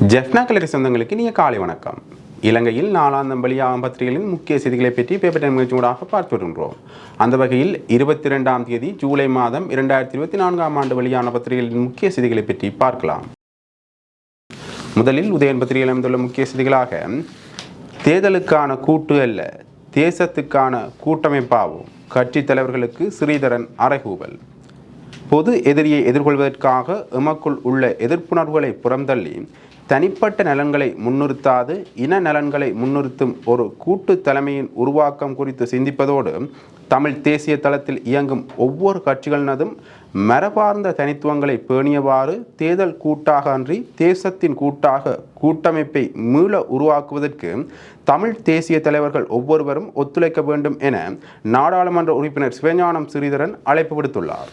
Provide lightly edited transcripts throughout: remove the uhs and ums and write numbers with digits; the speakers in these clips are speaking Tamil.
ஜெஃப்னா கலரி சொந்தங்களுக்கு இனிய காலை வணக்கம். இலங்கையில் நாளாந்தம் வெளியாகும் பத்திரிகைகளின் முக்கிய செய்திகளை பற்றி பேப்பர் டைம் நிகழ்ச்சியூடாக பார்த்து வருகின்றோம். அந்த வகையில் 22ஆம் தேதி ஜூலை மாதம் 2024ஆம் ஆண்டு வெளியான பத்திரிகைகளின் முக்கிய செய்திகளை பற்றி பார்க்கலாம். முதலில் உதயன் பத்திரிகையில் அமைந்துள்ள முக்கிய செய்திகளாக, தேர்தலுக்கான கூட்டு அல்ல, தேசத்துக்கான கூட்டமைப்பாகும், கட்சி தலைவர்களுக்கு ஸ்ரீதரன் அறைகூவல். பொது எதிரியை எதிர்கொள்வதற்காக எமக்குள் உள்ள எதிர்ப்புணர்வுகளை புறந்தள்ளி தனிப்பட்ட நலன்களை முன்னிறுத்தாது இன நலன்களை முன்னிறுத்தும் ஒரு கூட்டு தலைமையின் உருவாக்கம் குறித்து சிந்திப்பதோடு தமிழ் தேசிய தளத்தில் இயங்கும் ஒவ்வொரு கட்சிகளினதும் மரபார்ந்த தனித்துவங்களை பேணியவாறு தேர்தல் கூட்டாக அன்றி தேசத்தின் கூட்டாக கூட்டமைப்பை மீள உருவாக்குவதற்கு தமிழ் தேசிய தலைவர்கள் ஒவ்வொருவரும் ஒத்துழைக்க வேண்டும் என நாடாளுமன்ற உறுப்பினர் சிவஞானம் ஸ்ரீதரன் அழைப்பு விடுத்துள்ளார்.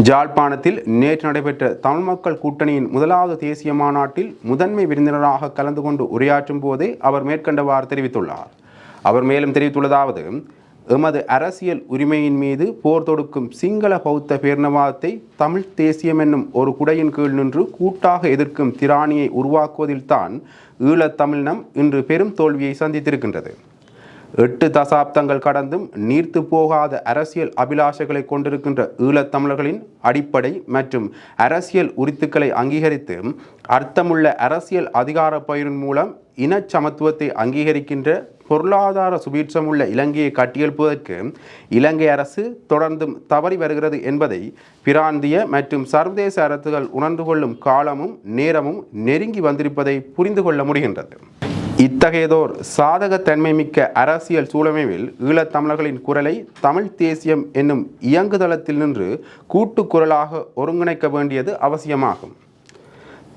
ஜாழ்ப்பாணத்தில் நேற்று நடைபெற்ற தமிழ் மக்கள் கூட்டணியின் முதலாவது தேசிய மாநாட்டில் முதன்மை விருந்தினராக கலந்து கொண்டு உரையாற்றும் போதே அவர் மேற்கண்டவாறு தெரிவித்துள்ளார். அவர் மேலும் தெரிவித்துள்ளதாவது, எமது அரசியல் உரிமையின் மீது போர் தொடுக்கும் சிங்கள பௌத்த பேரினவாதத்தை தமிழ் தேசியம் என்னும் ஒரு குடையின் கீழ் நின்று கூட்டாக எதிர்க்கும் திராணியை உருவாக்குவதில்தான் ஈழத்தமிழினம் இன்று பெரும் தோல்வியை சந்தித்திருக்கின்றது. 8 தசாப்தங்கள் கடந்தும் நீர்த்து போகாத அரசியல் அபிலாஷைகளை கொண்டிருக்கின்ற ஈழத்தமிழர்களின் அடிப்படை மற்றும் அரசியல் உரித்துக்களை அங்கீகரித்து அர்த்தமுள்ள அரசியல் அதிகார பயிரின் மூலம் இனச்சமத்துவத்தை அங்கீகரிக்கின்ற பொருளாதார சுபீட்சமுள்ள இலங்கையை கட்டியெழுப்புவதற்கு இலங்கை அரசு தொடர்ந்தும் தவறி வருகிறது என்பதை பிராந்திய மற்றும் சர்வதேச அரசுகள் உணர்ந்து கொள்ளும் காலமும் நேரமும் நெருங்கி வந்திருப்பதை புரிந்து கொள்ள முடிகின்றது. இத்தகையதோர் சாதகத்தன்மை மிக்க அரசியல் சூழமைவில் ஈழத்தமிழர்களின் குரலை தமிழ் தேசியம் என்னும் இயங்குதளத்தில் நின்று கூட்டு குரலாக ஒருங்கிணைக்க வேண்டியது அவசியமாகும்.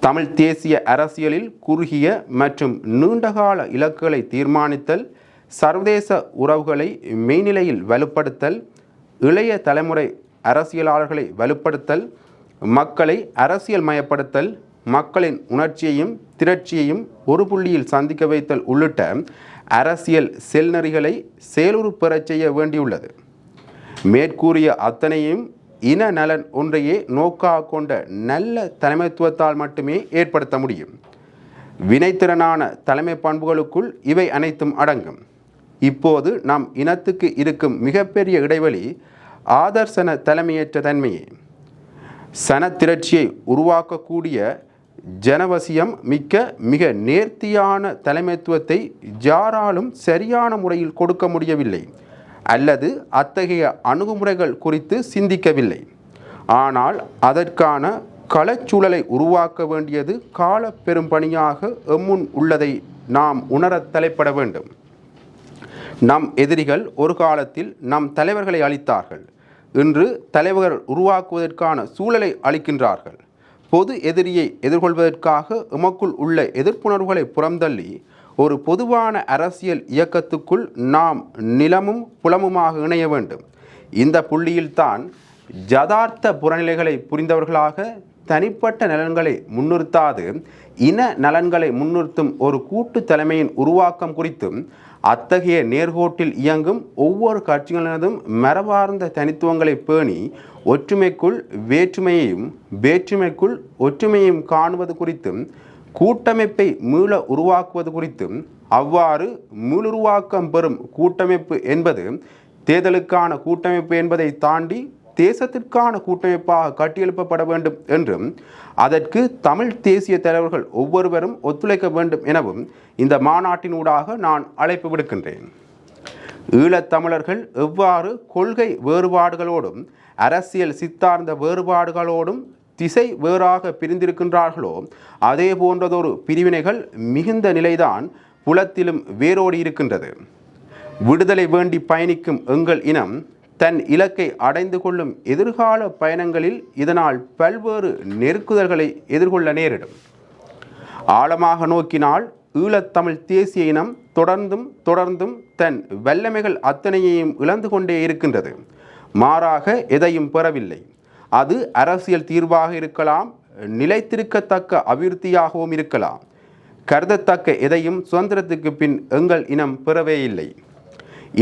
தமிழ் தேசிய அரசியலில் குறுகிய மற்றும் நீண்டகால இலக்குகளை தீர்மானித்தல், சர்வதேச உறவுகளை மெய்நிலையில் வலுப்படுத்தல், இளைய தலைமுறை அரசியலாளர்களை வலுப்படுத்தல், மக்களை அரசியல் மயப்படுத்தல், மக்களின் உணர்ச்சியையும் திரட்சியையும் ஒரு புள்ளியில் சந்திக்க வைத்தல் உள்ளிட்ட அரசியல் செல்நெறிகளை செயலுறு பெறச் செய்ய வேண்டியுள்ளது. மேற்கூறிய அத்தனையும் இன நலன் ஒன்றையே நோக்காக கொண்ட நல்ல தலைமைத்துவத்தால் மட்டுமே ஏற்படுத்த முடியும். வினைத்திறனான தலைமை பண்புகளுக்குள் இவை அனைத்தும் அடங்கும். இப்போது நம் இனத்துக்கு இருக்கும் மிகப்பெரிய இடைவெளி ஆதர்சன தலைமையற்ற தன்மையே. சனத்திரட்சியை உருவாக்கக்கூடிய ஜனவசியம் மிக்க மிக நேர்த்தியான தலைமைத்துவத்தை யாராலும் சரியான முறையில் கொடுக்க முடியவில்லை அல்லது அத்தகைய அணுகுமுறைகள் குறித்து சிந்திக்கவில்லை. ஆனால் அதற்கான களச்சூழலை உருவாக்க வேண்டியது கால பெரும் பணியாக எம்முன் உள்ளதை நாம் உணரத் தலைப்பட வேண்டும். நம் எதிரிகள் ஒரு காலத்தில் நம் தலைவர்களை அளித்தார்கள். இன்று தலைவர்கள் உருவாக்குவதற்கான சூழலை அளிக்கின்றார்கள். பொது எதிரியை எதிர்கொள்வதற்காக எமக்குள் உள்ள எதிர்ப்புணர்வுகளை புறந்தள்ளி ஒரு பொதுவான அரசியல் இயக்கத்துக்குள் நாம் நிலமும் புலமுமாக இணைய வேண்டும். இந்த புள்ளியில்தான் யதார்த்த புறநிலைகளை புரிந்தவர்களாக தனிப்பட்ட நலன்களை முன்னிறுத்தாது இன நலன்களை முன்னிறுத்தும் ஒரு கூட்டு தலைமையின் உருவாக்கம் குறித்தும் அத்தகைய நேர்கோட்டில் இயங்கும் ஒவ்வொரு கட்சிகளினதும் மரபார்ந்த தனித்துவங்களை பேணி ஒற்றுமைக்குள் வேற்றுமையையும் வேற்றுமைக்குள் ஒற்றுமையையும் காணுவது குறித்தும் கூட்டமைப்பை மீள உருவாக்குவது குறித்தும், அவ்வாறு மீளுருவாக்கம் பெறும் கூட்டமைப்பு என்பது தேர்தலுக்கான கூட்டமைப்பு என்பதை தாண்டி தேசத்திற்கான கூட்டமைப்பாக கட்டியெழுப்பப்பட வேண்டும் என்றும் அதற்கு தமிழ் தேசிய தலைவர்கள் ஒவ்வொருவரும் ஒத்துழைக்க வேண்டும் எனவும் இந்த மாநாட்டினூடாக நான் அழைப்பு விடுக்கின்றேன். ஈழத்தமிழர்கள் எவ்வாறு கொள்கை வேறுபாடுகளோடும் அரசியல் சித்தார்ந்த வேறுபாடுகளோடும் திசை வேறாக பிரிந்திருக்கின்றார்களோ அதே போன்றதொரு பிரிவினைகள் மிகுந்த நிலைதான் புலத்திலும் வேரோடி இருக்கின்றது. விடுதலை வேண்டி பயணிக்கும் எங்கள் இனம் தன் இலக்கை அடைந்து கொள்ளும் எதிர்கால பயணங்களில் இதனால் பல்வேறு நெருக்குதல்களை எதிர்கொள்ள நேரிடும். ஆழமாக நோக்கினால் ஈழத்தமிழ் தேசிய இனம் தொடர்ந்தும் தன் வல்லமைகள் அத்தனையையும் இழந்து கொண்டே இருக்கின்றது. மாறாக எதையும் பெறவில்லை. அது அரசியல் தீர்வாக இருக்கலாம், நிலைத்திருக்கத்தக்க அபிவிருத்தியாகவும் இருக்கலாம். கருதத்தக்க எதையும் சுதந்திரத்துக்கு பின் எங்கள் இனம் பெறவே இல்லை.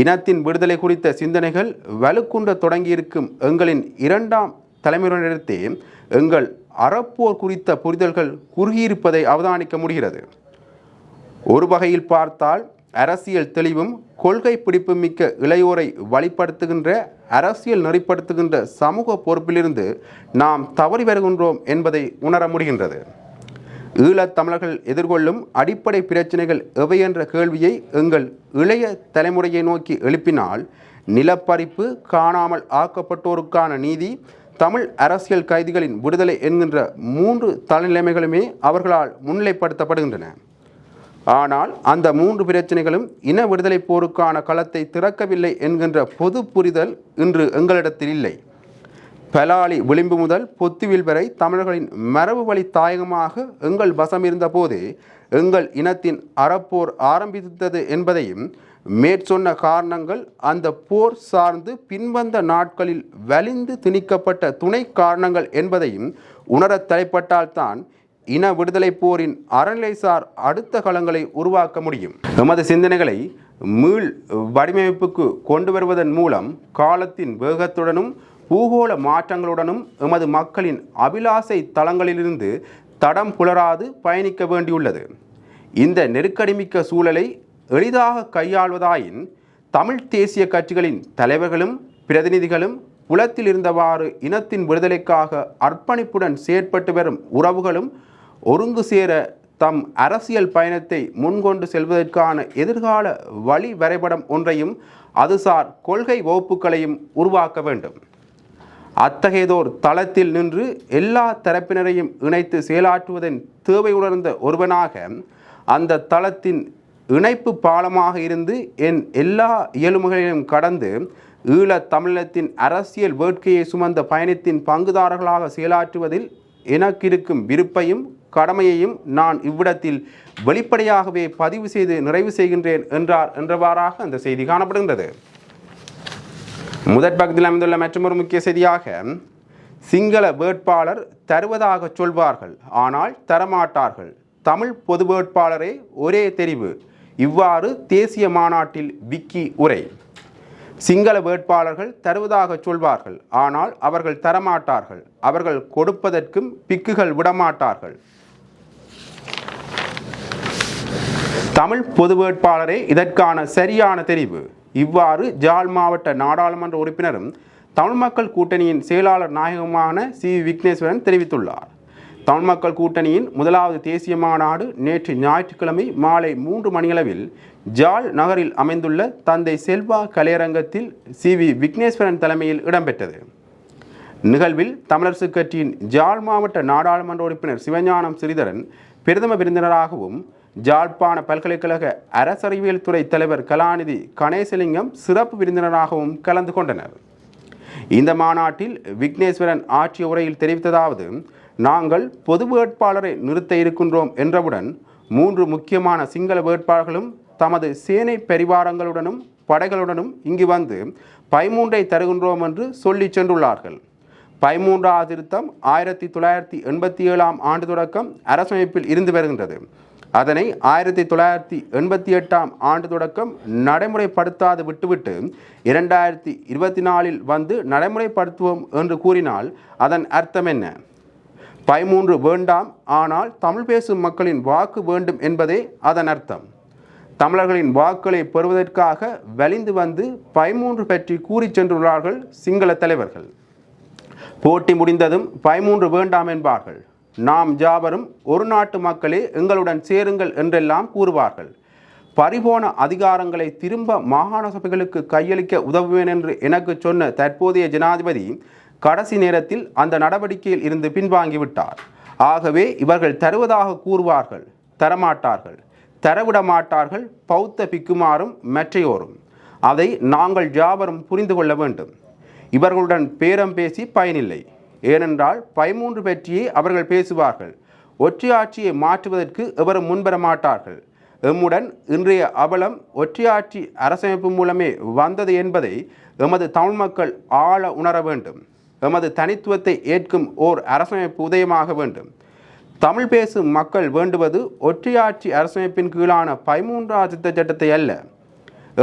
இனத்தின் விடுதலை குறித்த சிந்தனைகள் வலுக்குன்ற தொடங்கியிருக்கும் எங்களின் 2ஆம் தலைமுறையினரே எங்கள் அறப்போர் குறித்த புரிதல்கள் குறுகியிருப்பதை அவதானிக்க முடிகிறது. ஒரு வகையில் பார்த்தால் அரசியல் தெளிவும் கொள்கை பிடிப்பும் மிக்க இளையோரை வழிப்படுத்துகின்ற அரசியல் நெறிப்படுத்துகின்ற சமூக பொறுப்பிலிருந்து நாம் தவறி வருகின்றோம் என்பதை உணர முடிகின்றது. ஈழத் தமிழர்கள் எதிர்கொள்ளும் அடிப்படை பிரச்சனைகள் எவை என்ற கேள்வியை எங்கள் இளைய தலைமுறையை நோக்கி எழுப்பினால் நிலப்பறிப்பு, காணாமல் ஆக்கப்பட்டோருக்கான நீதி, தமிழ் அரசியல் கைதிகளின் விடுதலை என்கின்ற 3 தலைநிலைமைகளுமே அவர்களால் முன்னிலைப்படுத்தப்படுகின்றன. ஆனால் அந்த 3 பிரச்சனைகளும் இன விடுதலை போருக்கான களத்தை திறக்கவில்லை என்கின்ற பொது புரிதல் இன்று எங்களிடத்தில் இல்லை. பலாலி விளிம்பு முதல் பொத்துவில் வரை தமிழர்களின் மரபு வழி தாயகமாக எங்கள் வசம் இருந்த போதே எங்கள் இனத்தின் அறப்போர் ஆரம்பித்தது என்பதையும், மேற்சொன்ன காரணங்கள் அந்த போர் சார்ந்து பின்வந்த நாட்களில் வலிந்து திணிக்கப்பட்ட துணை காரணங்கள் என்பதையும் உணரத் தலைப்பட்டால்தான் இன விடுதலை போரின் அறநிலைசார் அடுத்த களங்களை உருவாக்க முடியும். எமது சிந்தனைகளை மீள் வடிவமைப்புக்கு கொண்டு வருவதன் மூலம் காலத்தின் வேகத்துடனும் பூகோள மாற்றங்களுடனும் எமது மக்களின் அபிலாசை தளங்களிலிருந்து தடம் புலராது பயணிக்க வேண்டியுள்ளது. இந்த நெருக்கடிமிக்க சூழலை எளிதாக கையாள்வதாயின் தமிழ் தேசிய கட்சிகளின் தலைவர்களும் பிரதிநிதிகளும் புலத்தில் இருந்தவாறு இனத்தின் விடுதலைக்காக அர்ப்பணிப்புடன் செயற்பட்டு வரும் உறவுகளும் ஒருங்கு சேர தம் அரசியல் பயணத்தை முன்கொண்டு செல்வதற்கான எதிர்கால வழி வரைபடம் ஒன்றையும் அதுசார் கொள்கை வகுப்புகளையும் உருவாக்க வேண்டும். அத்தகையதோர் தளத்தில் நின்று எல்லா தரப்பினரையும் இணைத்து செயலாற்றுவதன் தேவை உணர்ந்த ஒருவனாக அந்த தளத்தின் இணைப்பு பாலமாக இருந்து என் எல்லா இயலுமைகளையும் கடந்து ஈழத் தமிழத்தின் அரசியல் வேட்கையை சுமந்த பயணத்தின் பங்குதாரர்களாக செயலாற்றுவதில் எனக்கு இருக்கும் விருப்பையும் கடமையையும் நான் இவ்விடத்தில் வெளிப்படையாகவே பதிவு செய்து நிறைவு செய்கின்றேன் என்றவாறாக அந்த செய்தி காணப்படுகின்றது. முதற் பக்கத்தில் அமைந்துள்ள மற்றொரு முக்கிய செய்தியாக, சிங்கள வேட்பாளர் தருவதாக சொல்வார்கள், ஆனால் தரமாட்டார்கள். தமிழ் பொது வேட்பாளரே ஒரே தெரிவு. இவ்வாறு தேசிய மாநாட்டில் விக்கி உரை. சிங்கள வேட்பாளர்கள் தருவதாக சொல்வார்கள், ஆனால் அவர்கள் தரமாட்டார்கள். அவர்கள் கொடுப்பதற்கும் பிக்குகள் விடமாட்டார்கள். தமிழ் பொது வேட்பாளரே இதற்கான சரியான தெரிவு. இவ்வாறு ஜாழ் மாவட்ட நாடாளுமன்ற உறுப்பினரும் தமிழ் மக்கள் கூட்டணியின் செயலாளர் நாயகமான சி. விக்னேஸ்வரன் தெரிவித்துள்ளார். தமிழ் மக்கள் கூட்டணியின் முதலாவது தேசிய மாநாடு நேற்று ஞாயிற்றுக்கிழமை மாலை 3 மணியளவில் ஜாழ் நகரில் அமைந்துள்ள தந்தை செல்வா கலையரங்கத்தில் சி. விக்னேஸ்வரன் தலைமையில் இடம்பெற்றது. நிகழ்வில் தமிழரசு கட்சியின் ஜாழ் மாவட்ட நாடாளுமன்ற உறுப்பினர் சிவஞானம் ஸ்ரீதரன் பிரதம விருந்தினராகவும், ஜாழ்ப்பாண பல்கலைக்கழக அரசறிவியல் துறை தலைவர் கலாநிதி கணேசலிங்கம் சிறப்பு விருந்தினராகவும் கலந்து கொண்டனர். இந்த மாநாட்டில் விக்னேஸ்வரன் ஆற்றிய உரையில் தெரிவித்ததாவது, நாங்கள் பொது வேட்பாளரை நிறுத்த இருக்கின்றோம் என்றவுடன் 3 முக்கியமான சிங்கள வேட்பாளர்களும் தமது சேனை பரிவாரங்களுடனும் படைகளுடனும் இங்கு வந்து 13ஐ தருகின்றோம் என்று சொல்லி சென்றுள்ளார்கள். 13ஆம் திருத்தம் 1987ஆம் ஆண்டு தொடக்கம் அரசமைப்பில் இருந்து வருகின்றது. அதனை 1988ஆம் ஆண்டு தொடக்கம் நடைமுறைப்படுத்தாது விட்டுவிட்டு 2024இல் வந்து நடைமுறைப்படுத்துவோம் என்று கூறினால் அதன் அர்த்தம் என்ன? 13 வேண்டாம், ஆனால் தமிழ் பேசும் மக்களின் வாக்கு வேண்டும் என்பதே அதன் அர்த்தம். தமிழர்களின் வாக்குகளை பெறுவதற்காக வலிந்து வந்து 13 பற்றி கூறி சென்றுள்ளார்கள் சிங்கள தலைவர்கள். போட்டி முடிந்ததும் 13 வேண்டாம் என்பார்கள். நாம் ஜாவரும் ஒரு நாட்டு மக்களே எங்களுடன் சேருங்கள் என்றெல்லாம் கூறுவார்கள். பறிபோன அதிகாரங்களை திரும்ப மாகாண சபைகளுக்கு கையளிக்க உதவுவேன் என்று எனக்கு சொன்ன தற்போதைய ஜனாதிபதி கடைசி நேரத்தில் அந்த நடவடிக்கையில் இருந்து பின்வாங்கிவிட்டார். ஆகவே இவர்கள் தருவதாக கூறுவார்கள், தரமாட்டார்கள். தரவிட மாட்டார்கள் பௌத்த பிக்குமாறும் மற்றையோரும். அதை நாங்கள் ஜாவரும் புரிந்து கொள்ள வேண்டும். இவர்களுடன் பேரம் பேசி பயனில்லை. ஏனென்றால் 13 பற்றியே அவர்கள் பேசுவார்கள். ஒற்றையாட்சியை மாற்றுவதற்கு எவரும் முன்வர மாட்டார்கள். எம்முடன் இன்றைய அவலம் ஒற்றையாட்சி அரசமைப்பு மூலமே வந்தது என்பதை எமது தமிழ் மக்கள் ஆழ உணர வேண்டும். எமது தனித்துவத்தை ஏற்கும் ஓர் அரசமைப்பு உதயமாக வேண்டும். தமிழ் பேசும் மக்கள் வேண்டுவது ஒற்றையாட்சி அரசமைப்பின் கீழான 13ஆம் திருத்தச் சட்டத்தை அல்ல.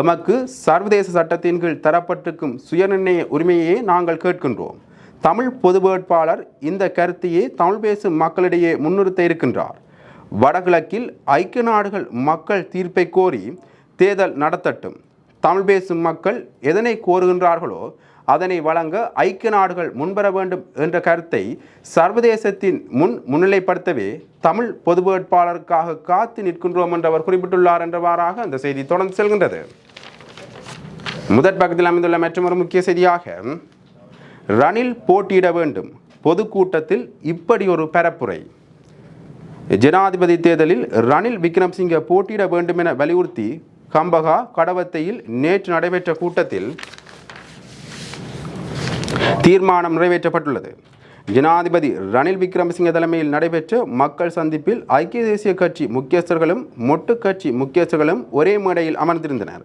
எமக்கு சர்வதேச சட்டத்தின் கீழ் தரப்பட்டிருக்கும் சுயநிர்ணய உரிமையே நாங்கள் கேட்கின்றோம். தமிழ் பொது வேட்பாளர் இந்த கருத்தையே தமிழ் பேசும் மக்களிடையே முன்னிறுத்த இருக்கின்றார். வடகிழக்கில் ஐக்கிய நாடுகள் மக்கள் தீர்ப்பை கோரி தேர்தல் நடத்தட்டும். தமிழ் பேசும் மக்கள் எதனை கோருகின்றார்களோ அதனை வழங்க ஐக்கிய நாடுகள் முன்வர வேண்டும் என்ற கருத்தை சர்வதேசத்தின் முன்னிலைப்படுத்தவே தமிழ் பொது வேட்பாளருக்காக காத்து நிற்கின்றோம் என்று அவர் குறிப்பிட்டுள்ளார் என்றவாறாக அந்த செய்தி தொடர்ந்து செல்கின்றது. முதற் பக்கத்தில் அமைந்துள்ள மற்றொரு முக்கிய செய்தியாக, ரணில் போட்டியிட வேண்டும், பொதுக்கூட்டத்தில் இப்படி ஒரு பரப்புரை. ஜனாதிபதி தேர்தலில் ரணில் விக்ரமசிங்க போட்டியிட வேண்டும் என வலியுறுத்தி கம்பகா கடவத்தையில் நேற்று நடைபெற்ற கூட்டத்தில் தீர்மானம் நிறைவேற்றப்பட்டுள்ளது. ஜனாதிபதி ரணில் விக்ரமசிங்க தலைமையில் நடைபெற்ற மக்கள் சந்திப்பில் ஐக்கிய தேசிய கட்சி முக்கியஸ்தர்களும் மொட்டு கட்சி முக்கியஸ்தர்களும் ஒரே மேடையில் அமர்ந்திருந்தனர்.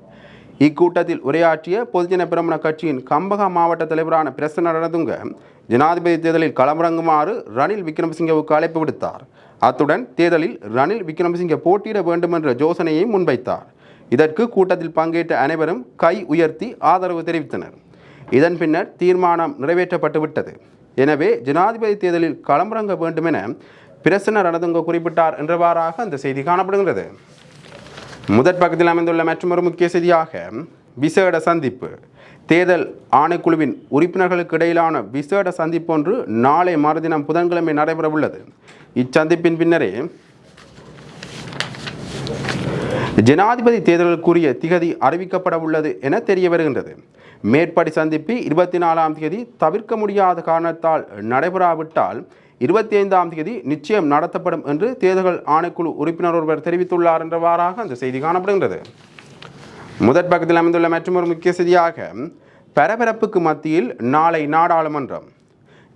இக்கூட்டத்தில் உரையாற்றிய பொதுஜன பிரமுன கட்சியின் கம்பகா மாவட்ட தலைவரான பிரசன்ன ரணதுங்க ஜனாதிபதி தேர்தலில் களமிறங்குமாறு ரணில் விக்ரமசிங்கவுக்கு அழைப்பு விடுத்தார். அத்துடன் தேர்தலில் ரணில் விக்ரமசிங்க போட்டியிட வேண்டும் என்ற யோசனையை முன்வைத்தார். இதற்கு கூட்டத்தில் பங்கேற்ற அனைவரும் கை உயர்த்தி ஆதரவு தெரிவித்தனர். இதன் பின்னர் தீர்மானம் நிறைவேற்றப்பட்டுவிட்டது. எனவே ஜனாதிபதி தேர்தலில் களமிறங்க வேண்டும் என பிரசன்ன ரணதுங்க குறிப்பிட்டார் என்றவாறாக அந்த செய்தி காணப்படுகிறது. முதற் பக்கத்தில் அமைந்துள்ள மற்றொரு முக்கிய செய்தியாக, விசேட சந்திப்பு. தேர்தல் ஆணைக்குழுவின் உறுப்பினர்களுக்கு இடையிலான விசேட சந்திப்பு ஒன்று நாளை மறுதினம் புதன்கிழமை நடைபெறவுள்ளது. இச்சந்திப்பின் பின்னரே ஜனாதிபதி தேர்தலுக்குரிய திகதி அறிவிக்கப்பட உள்ளது என தெரிய வருகின்றது. மேற்படி சந்திப்பு 24ஆம் தேதி தவிர்க்க முடியாத காரணத்தால் நடைபெறாவிட்டால் 25ஆம் தேதி நிச்சயம் நடத்தப்படும் என்று தேர்தல் ஆணைக்குழு உறுப்பினர் ஒருவர் தெரிவித்துள்ளார் என்றவாறாக அந்த செய்தி காணப்படுகின்றது. முதற் பக்கத்தில் அமைந்துள்ள மற்றொரு முக்கிய செய்தியாக, பரபரப்புக்கு மத்தியில் நாளை நாடாளுமன்றம்.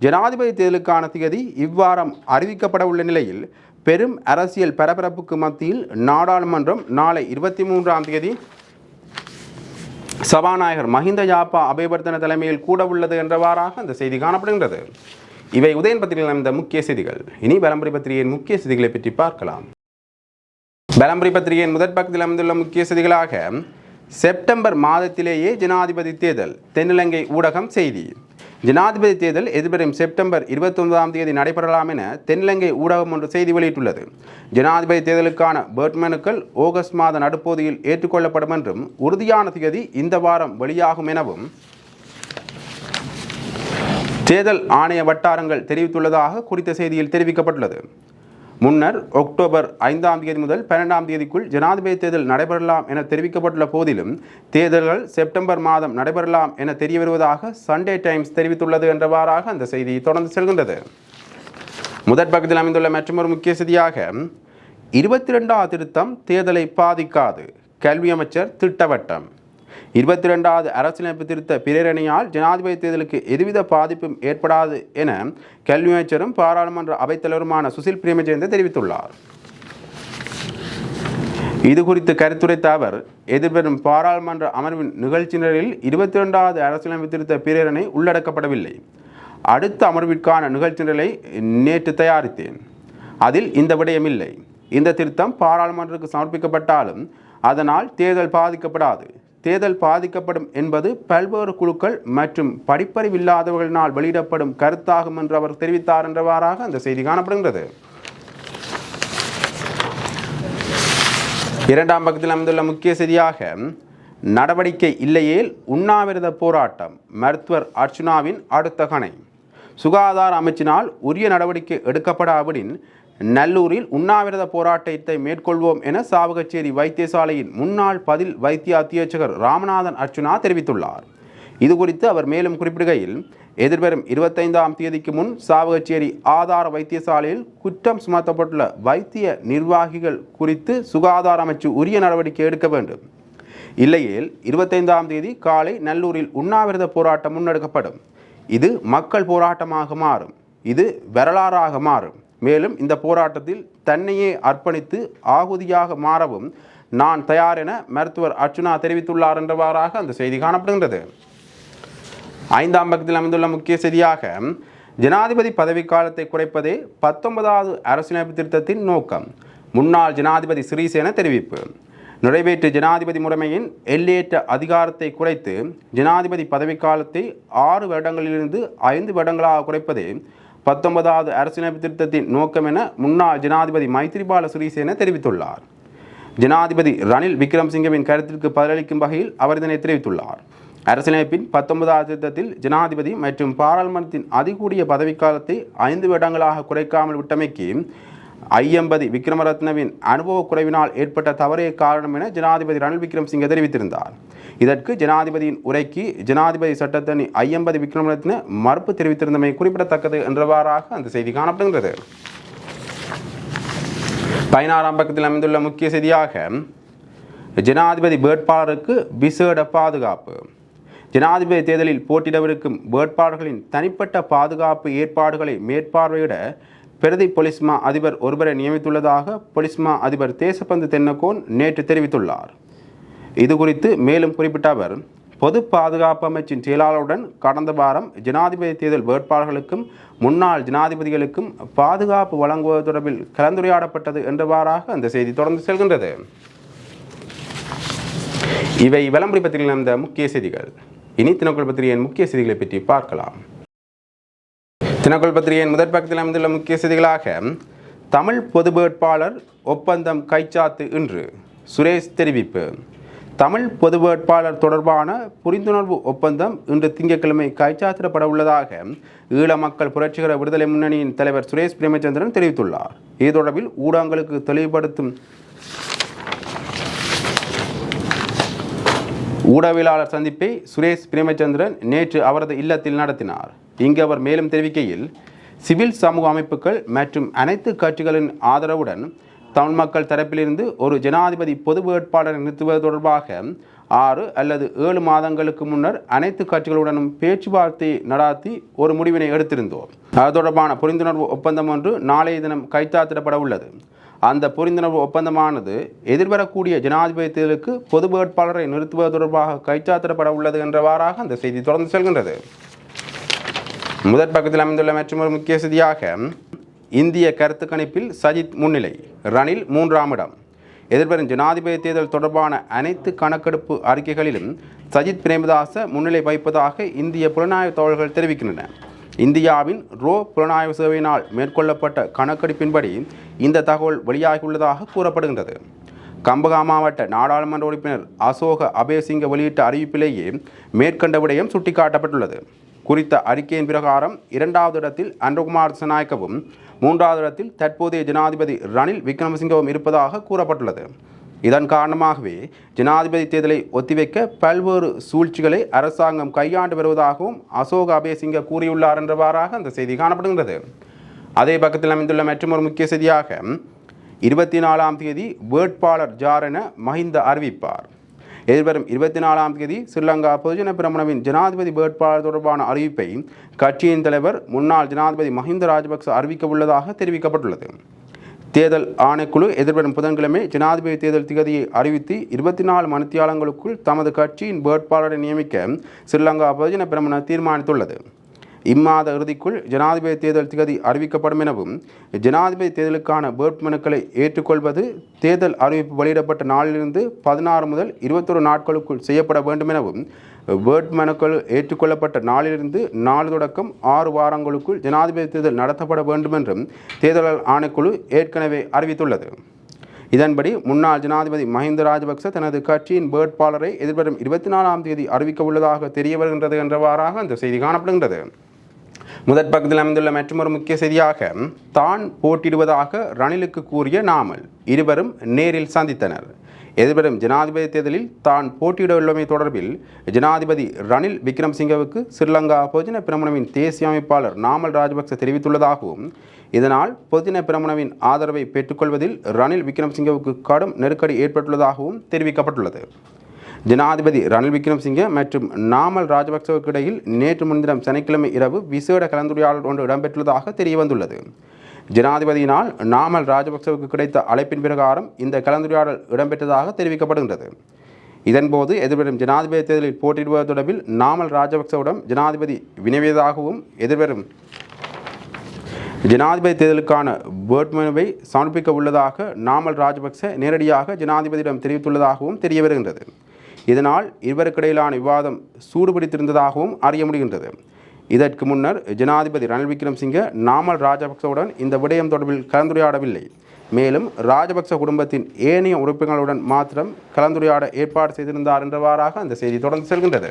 ஜனாதிபதி தேர்தலுக்கான திகதி இவ்வாரம் அறிவிக்கப்பட உள்ள நிலையில் பெரும் அரசியல் பரபரப்புக்கு மத்தியில் நாடாளுமன்றம் நாளை 23ஆம் தேதி சபாநாயகர் மஹிந்த யாப்பா அபேவர்தன தலைமையில் கூட உள்ளது என்றவாறாக அந்த செய்தி காணப்படுகின்றது. இவை உதயன் பத்திரிகையில் அமைந்த முக்கிய செய்திகள். இனி பலம்புரி பத்திரிகையின் முக்கிய செய்திகளை பற்றி பார்க்கலாம். பலம்புரி பத்திரிகையின் முதற் பக்கத்தில் அமைந்துள்ள முக்கிய செய்திகளாக, செப்டம்பர் மாதத்திலேயே ஜனாதிபதி தேர்தல், தென்னிலங்கை ஊடகம் செய்தி. ஜனாதிபதி தேர்தல் எதிர்வரும் செப்டம்பர் 29ஆம் தேதி நடைபெறலாம் என தென்னிலங்கை ஊடகம் ஒன்று செய்தி வெளியிட்டுள்ளது. ஜனாதிபதி தேர்தலுக்கான வேட்புமனுக்கள் ஆகஸ்ட் மாத நடுப்பகுதியில் ஏற்றுக்கொள்ளப்படும் என்றும் உறுதியான தேதி இந்த வாரம் வெளியாகும் எனவும் தேர்தல் ஆணைய வட்டாரங்கள் தெரிவித்துள்ளதாக குறித்த செய்தியில் தெரிவிக்கப்பட்டுள்ளது. முன்னர் அக்டோபர் 5ஆம் தேதி முதல் 12ஆம் தேதிக்குள் ஜனாதிபதி தேர்தல் நடைபெறலாம் என தெரிவிக்கப்பட்டுள்ள போதிலும் தேர்தல்கள் செப்டம்பர் மாதம் நடைபெறலாம் என தெரிய வருவதாக சண்டே டைம்ஸ் தெரிவித்துள்ளது என்றவாறாக அந்த செய்தி தொடர்ந்து செல்கின்றது. முதற் பக்கத்தில் அமைந்துள்ள மற்றொரு முக்கிய செய்தியாக, 22ஆவது திருத்தம் தேர்தலை பாதிக்காது, கல்வி அமைச்சர் திட்டவட்டம். 22வது அரசியலமைப்பு திருத்த பிரேரணையால் ஜனாதிபதி தேர்தலுக்கு எதுவித பாதிப்பும் ஏற்படாது என கல்வி அமைச்சரும் பாராளுமன்ற அவைத்தலைவருமான சுசில் பிரேமஜயந்த தெரிவித்துள்ளார். இது குறித்து கருத்துரைத்த அவர், எதிர்வரும் பாராளுமன்ற அமர்வின் நிகழ்ச்சியினரில் 22வது அரசியலமைப்பு திருத்த பிரேரணை உள்ளடக்கப்படவில்லை. அடுத்த அமர்விற்கான நிகழ்ச்சியினரை நேற்று தயாரித்தேன். அதில் இந்த விடயமில்லை. இந்த திருத்தம் பாராளுமன்றத்துக்கு சமர்ப்பிக்கப்பட்டாலும் அதனால் தேர்தல் பாதிக்கப்படாது. தேர்தல் பாதிக்கப்படும் என்பது பல்வேறு குழுக்கள் மற்றும் படிப்பறிவில்லாதவர்களினால் வெளியிடப்படும் கருத்தாகும் என்று அவர் தெரிவித்தார் என்றவாறாக அந்த செய்தி காணப்படுகிறது. இரண்டாம் பக்கத்தில் அமைந்துள்ள முக்கிய செய்தியாக, நடவடிக்கை இல்லையேல் உண்ணாவிரத போராட்டம், மருத்துவர் அர்ச்சுனாவின் அடுத்த கணை. சுகாதார அமைச்சினால் உரிய நடவடிக்கை எடுக்கப்படாவிடின் நல்லூரில் உண்ணாவிரத போராட்டத்தை மேற்கொள்வோம் என சாவகச்சேரி வைத்தியசாலையின் முன்னாள் பதில் வைத்திய அத்தியட்சகர் ராமநாதன் அர்ச்சுனா தெரிவித்துள்ளார். இது குறித்து அவர் மேலும் குறிப்பிடுகையில், எதிர்வரும் 25ஆம் தேதிக்கு முன் சாவகச்சேரி ஆதார வைத்தியசாலையில் குற்றம் சுமத்தப்பட்டுள்ள வைத்திய நிர்வாகிகள் குறித்து சுகாதார அமைச்சு உரிய நடவடிக்கை எடுக்க வேண்டும். இல்லையேல் 25ஆம் தேதி காலை நல்லூரில் உண்ணாவிரத போராட்டம் முன்னெடுக்கப்படும். இது மக்கள் போராட்டமாக மாறும். இது வரலாறாக மாறும். மேலும் இந்த போராட்டத்தில் தன்னையே அர்ப்பணித்து ஆகுதியாக மாறவும் நான் தயார் என மருத்துவர் அர்ச்சுனா தெரிவித்துள்ளார் என்றவாறாக அந்த செய்தி காணப்படுகின்றது. 5ஆம் பக்கத்தில் அமைந்துள்ள முக்கிய செய்தியாக, ஜனாதிபதி பதவிக்காலத்தை குறைப்பதே 19வது அரசியலமைப்பு திருத்தத்தின் நோக்கம், முன்னாள் ஜனாதிபதி சிறிசேன தெரிவிப்பு. நிறைவேற்று ஜனாதிபதி முறைமையின் எல்லையற்ற அதிகாரத்தை குறைத்து ஜனாதிபதி பதவிக்காலத்தை 6 வருடங்களிலிருந்து 5 வருடங்களாக குறைப்பதே 19வது அரசியலமைப்பு திருத்தத்தின் நோக்கம் என முன்னாள் ஜனாதிபதி மைத்திரிபால சிறிசேன தெரிவித்துள்ளார். ஜனாதிபதி ரணில் விக்ரமசிங்கவின் கருத்திற்கு பதிலளிக்கும் வகையில் அவர் இதனை தெரிவித்துள்ளார். அரசியலமைப்பின் 19வது திருத்தத்தில் ஜனாதிபதி மற்றும் பாராளுமன்றத்தின் அதிகூடிய பதவிக்காலத்தை 5 வருடங்களாக குறைக்காமல் விட்டமைக்கு ஐயம்பதி விக்ரமரத்னவின் அனுபவ குறைவினால் ஏற்பட்ட தவறே காரணம் என ஜனாதிபதி ரணில் விக்ரமசிங்கே தெரிவித்திருந்தார். இதற்கு ஜனாதிபதியின் உரைக்கு ஜனாதிபதி சட்டத்தரணி ஐயம்பதி விக்ரமரத்ன மறுப்பு தெரிவித்திருந்தமை குறிப்பிடத்தக்கது என்றவாறாக அந்த செய்தி காணப்படுகிறது. 16ஆம் பக்கத்தில் அமைந்துள்ள முக்கிய செய்தியாக ஜனாதிபதி வேட்பாளருக்கு விசேட பாதுகாப்பு. ஜனாதிபதி தேர்தலில் போட்டியிடவிருக்கும் வேட்பாளர்களின் தனிப்பட்ட பாதுகாப்பு ஏற்பாடுகளை மேற்பார்வையிட பிரதி பொலிஸ்மா அதிபர் ஒருவரை நியமித்துள்ளதாக பொலிஸ்மா அதிபர் தேசபந்து தென்னகோன் நேற்று தெரிவித்துள்ளார். இது குறித்து மேலும் குறிப்பிட்ட அவர், பொது பாதுகாப்பு அமைச்சின் செயலாளருடன் கடந்த வாரம் ஜனாதிபதி தேர்தல் வேட்பாளர்களுக்கும் முன்னாள் ஜனாதிபதிகளுக்கும் பாதுகாப்பு வழங்குவது தொடர்பில் கலந்துரையாடப்பட்டது என்றவாறாக அந்த செய்தி தொடர்ந்து செல்கின்றது. இவை விளம்பரி பத்திரிகையில் நடந்த முக்கிய செய்திகள். இனி தினக்குள் பத்திரிகையின் முக்கிய செய்திகளை பற்றி பார்க்கலாம். தினக்குள் பத்திரிகையின் முதற் பக்கத்தில் அமைந்துள்ள முக்கிய செய்திகளாக தமிழ் பொது வேட்பாளர் ஒப்பந்தம் கைச்சாத்து இன்று சுரேஷ் தெரிவிப்பு. தமிழ் பொது வேட்பாளர் தொடர்பான புரிந்துணர்வு ஒப்பந்தம் இன்று திங்கட்கிழமை கைச்சாத்திடப்பட உள்ளதாக ஈழ மக்கள் புரட்சிகர விடுதலை முன்னணியின் தலைவர் சுரேஷ் பிரேமச்சந்திரன் தெரிவித்துள்ளார். இது தொடர்பில் ஊடகங்களுக்கு தெளிவுபடுத்தும் ஊடகவியலாளர் சந்திப்பை சுரேஷ் பிரேமச்சந்திரன் நேற்று அவரது இல்லத்தில் நடத்தினார். இங்கு அவர் மேலும் தெரிவிக்கையில், சிவில் சமூக அமைப்புகள் மற்றும் அனைத்து கட்சிகளின் ஆதரவுடன் தமிழ் மக்கள் தரப்பிலிருந்து ஒரு ஜனாதிபதி பொது வேட்பாளரை நிறுத்துவது தொடர்பாக 6 அல்லது 7 மாதங்களுக்கு முன்னர் அனைத்து கட்சிகளுடனும் பேச்சுவார்த்தை நடாத்தி ஒரு முடிவினை எடுத்திருந்தோம். அது தொடர்பான புரிந்துணர்வு ஒப்பந்தம் ஒன்று நாளைய தினம் கைச்சாத்திடப்பட உள்ளது. அந்த புரிந்துணர்வு ஒப்பந்தமானது எதிர்வரக்கூடிய ஜனாதிபதி தேர்தலுக்கு பொது வேட்பாளரை நிறுத்துவது தொடர்பாக கைச்சாத்திடப்பட உள்ளது என்றவாறாக அந்த செய்தி தொடர்ந்து செல்கின்றது. முதற் பக்கத்தில் அமைந்துள்ள மற்றொரு முக்கிய செய்தியாக இந்திய கருத்து கணிப்பில் சஜித் முன்னிலை, ரணில் 3ஆம் இடம். எதிர்வரும் ஜனாதிபதி தேர்தல் தொடர்பான அனைத்து கணக்கெடுப்பு அறிக்கைகளிலும் சஜித் பிரேமதாச முன்னிலை வகிப்பதாக இந்திய புலனாய்வு தகவல்கள் தெரிவிக்கின்றன. இந்தியாவின் ரோ புலனாய்வு சேவையினால் மேற்கொள்ளப்பட்ட கணக்கெடுப்பின்படி இந்த தகவல் வெளியாகியுள்ளதாக கூறப்படுகின்றது. கம்பகா மாவட்ட நாடாளுமன்ற உறுப்பினர் அசோக அபேசிங்க வெளியிட்ட அறிவிப்பிலேயே மேற்கண்ட விடயம் சுட்டிக்காட்டப்பட்டுள்ளது. குறித்த அறிக்கையின் பிரகாரம் 2வது இடத்தில் அன்றகுமார் திசாநாயக்கவும் 3வது இடத்தில் தற்போதைய ஜனாதிபதி ரணில் விக்ரமசிங்கவும் இருப்பதாக கூறப்பட்டுள்ளது. இதன் காரணமாகவே ஜனாதிபதி தேர்தலை ஒத்திவைக்க பல்வேறு சூழ்ச்சிகளை அரசாங்கம் கையாண்டு வருவதாகவும் அசோக அபேசிங்க கூறியுள்ளார் என்றவாறாக அந்த செய்தி காணப்படுகின்றது. அதே பக்கத்தில் அமைந்துள்ள மற்றொரு முக்கிய செய்தியாக 24ஆம் தேதி வேட்பாளர் ஜார் என மஹிந்த அறிவிப்பார். எதிர்வரும் 24ஆம் தேதி ஸ்ரீலங்கா பொதுஜன பெரமுனவின் ஜனாதிபதி வேட்பாளர் தொடர்பான அறிவிப்பை கட்சியின் தலைவர் முன்னாள் ஜனாதிபதி மஹிந்த ராஜபக்ச அறிவிக்க உள்ளதாக தெரிவிக்கப்பட்டுள்ளது. தேர்தல் ஆணைக்குழு எதிர்வரும் புதன்கிழமை ஜனாதிபதி தேர்தல் திகதியை அறிவித்து 24 மணித்தியாலங்களுக்குள் தமது கட்சியின் வேட்பாளரை நியமிக்க ஸ்ரீலங்கா பொதுஜன பெரமுன தீர்மானித்துள்ளது. இம்மாத இறுதிக்குள் ஜனாதிபதி தேர்தல் திகதி அறிவிக்கப்படும் எனவும் ஜனாதிபதி தேர்தலுக்கான வேட்புமனுக்களை ஏற்றுக்கொள்வது தேர்தல் அறிவிப்பு வெளியிடப்பட்ட நாளிலிருந்து 16 முதல் 21 நாட்களுக்குள் செய்யப்பட வேண்டும் எனவும் வேட்புமனுக்கள் ஏற்றுக்கொள்ளப்பட்ட நாளிலிருந்து 4 தொடக்கம் 6 வாரங்களுக்குள் ஜனாதிபதி தேர்தல் நடத்தப்பட வேண்டும் என்றும் தேர்தல் ஆணைக்குழு ஏற்கனவே அறிவித்துள்ளது. இதன்படி முன்னாள் ஜனாதிபதி மஹிந்த ராஜபக்ச தனது கட்சியின் வேட்பாளரை எதிர்வரும் 24ஆம் தேதி அறிவிக்க உள்ளதாக தெரிய வருகின்றது என்றவாறாக அந்த செய்தி காணப்படுகின்றது. முதற் பக்கத்தில் அமைந்துள்ள மற்றொரு முக்கிய செய்தியாக தான் போட்டியிடுவதாக ரணிலுக்கு கூறிய நாமல், இருவரும் நேரில் சந்தித்தனர். எதிர்வரும் ஜனாதிபதி தேர்தலில் தான் போட்டியிடவுள்ளமை தொடர்பில் ஜனாதிபதி ரணில் விக்ரமசிங்கவுக்கு ஸ்ரீலங்கா பொதுஜன பெரமுனவின் தேசிய அமைப்பாளர் நாமல் ராஜபக்ச தெரிவித்துள்ளதாகவும் இதனால் பொதுஜன பெரமுனவின் ஆதரவை பெற்றுக்கொள்வதில் ரணில் விக்ரமசிங்கவுக்கு கடும் நெருக்கடி ஏற்பட்டுள்ளதாகவும் தெரிவிக்கப்பட்டுள்ளது. ஜனாதிபதி ரணில் விக்ரமசிங்கே மற்றும் நாமல் ராஜபக்சவுக்கு இடையில் நேற்று முன்தினம் சனிக்கிழமை இரவு விசேட கலந்துரையாடல் ஒன்று இடம்பெற்றுள்ளதாக தெரியவந்துள்ளது. ஜனாதிபதியினால் நாமல் ராஜபக்சவுக்கு கிடைத்த அழைப்பின் பிரகாரம் இந்த கலந்துரையாடல் இடம்பெற்றதாக தெரிவிக்கப்படுகின்றது. இதன்போது எதிர்வரும் ஜனாதிபதி தேர்தலில் போட்டியிடுவது தொடர்பில் நாமல் ராஜபக்சவிடம் ஜனாதிபதி வினவியதாகவும் எதிர்வரும் ஜனாதிபதி தேர்தலுக்கான வேட்புமனுவை சமர்ப்பிக்க உள்ளதாக நாமல் ராஜபக்ச நேரடியாக ஜனாதிபதியிடம் தெரிவித்துள்ளதாகவும் தெரிய வருகின்றது. இதனால் இருவருக்கிடையிலான விவாதம் சூடுபிடித்திருந்ததாகவும் அறிய முடிகின்றது. இதற்கு முன்னர் ஜனாதிபதி ரணில் விக்ரமசிங்கே நாமல் ராஜபக்சவுடன் இந்த விடயம் தொடர்பில் கலந்துரையாடவில்லை. மேலும் ராஜபக்ச குடும்பத்தின் ஏனைய உறுப்பினர்களுடன் மாத்திரம் கலந்துரையாட ஏற்பாடு செய்திருந்தார் என்றவாறாக அந்த செய்தி தொடர்ந்து செல்கின்றது.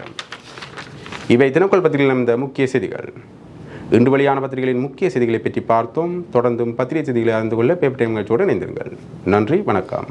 இவை தினக்குள் பத்திரிகையில் இந்த முக்கிய செய்திகள். இன்று வெளியான பத்திரிகைகளின் முக்கிய செய்திகளை பற்றி பார்த்தோம். தொடர்ந்தும் பத்திரிகை செய்திகளை அறிந்து கொள்ள பேப்பர் டைம் நிகழ்ச்சியோடு இணைந்திருங்கள். நன்றி, வணக்கம்.